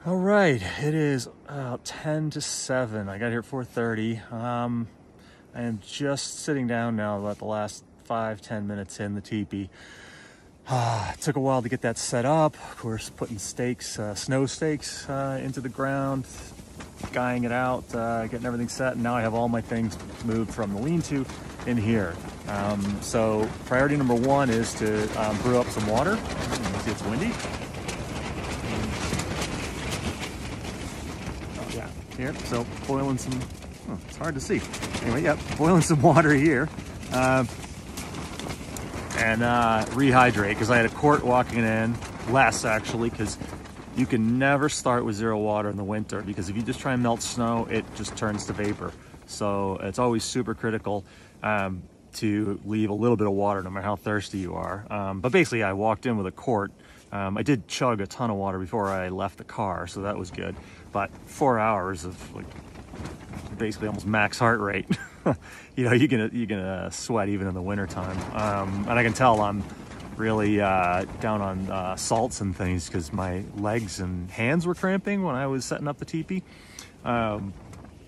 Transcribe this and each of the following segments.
All right, it is 10 to 7. I got here at 4:30. I am just sitting down now, about the last 5-10 minutes in the teepee. It took a while to get that set up. Of course, putting stakes, snow stakes into the ground, guying it out, getting everything set, and now I have all my things moved from the lean-to in here. So priority number one is to brew up some water. You see it's windy. Here, so boiling some, it's hard to see. Anyway, yep, boiling some water here. And rehydrate, because I had a quart walking in, less actually, because you can never start with zero water in the winter, because if you just try and melt snow, it just turns to vapor. So it's always super critical to leave a little bit of water, no matter how thirsty you are. But basically, I walked in with a quart. I did chug a ton of water before I left the car, so that was good. But 4 hours of like basically almost max heart rate. You know, you're gonna sweat even in the wintertime. And I can tell I'm really down on salts and things because my legs and hands were cramping when I was setting up the teepee.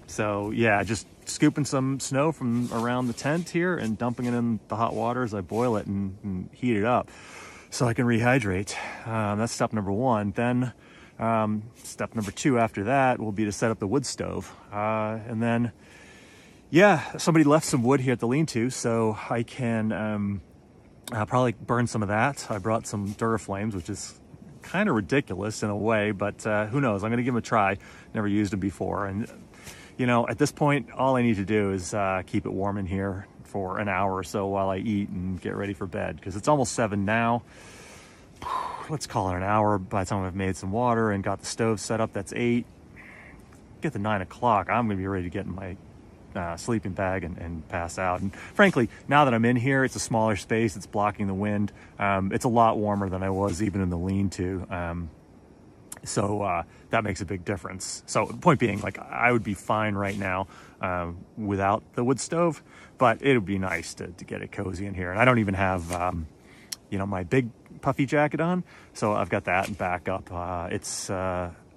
So yeah, just scooping some snow from around the tent here and dumping it in the hot water as I boil it and heat it up so I can rehydrate. That's step number one. Then step number two after that will be to set up the wood stove. And then, yeah, somebody left some wood here at the lean-to, so I can probably burn some of that. I brought some Duraflames, which is kind of ridiculous in a way, but who knows? I'm going to give them a try. Never used them before. And, you know, at this point, all I need to do is keep it warm in here for an hour or so while I eat and get ready for bed, because it's almost 7 now. Let's call it an hour. By the time I've made some water and got the stove set up, that's 8. Get to 9 o'clock, I'm gonna be ready to get in my sleeping bag and pass out. And frankly, now that I'm in here, it's a smaller space, it's blocking the wind. It's a lot warmer than I was even in the lean-to. So that makes a big difference. So point being, like, I would be fine right now without the wood stove, but it would be nice to get it cozy in here. And I don't even have, you know, my big puffy jacket on, so I've got that in backup. It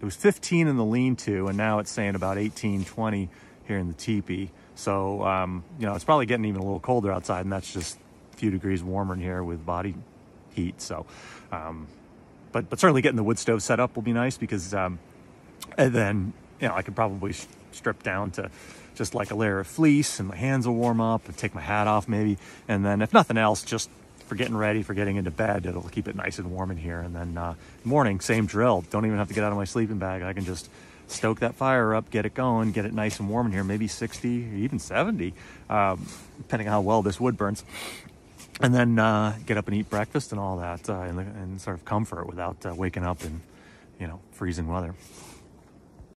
was 15 in the lean-to, and now it's saying about 18, 20 here in the teepee. So you know, it's probably getting even a little colder outside, and that's just a few degrees warmer in here with body heat. So but certainly getting the wood stove set up will be nice, because and then, you know, I could probably strip down to just like a layer of fleece, and my hands will warm up, and take my hat off maybe, and then if nothing else, just for getting ready for getting into bed, it'll keep it nice and warm in here. And then morning, same drill. Don't even have to get out of my sleeping bag. I can just stoke that fire up, get it going, get it nice and warm in here, maybe 60 or even 70, depending on how well this wood burns. And then get up and eat breakfast and all that in sort of comfort without waking up in, you know, freezing weather.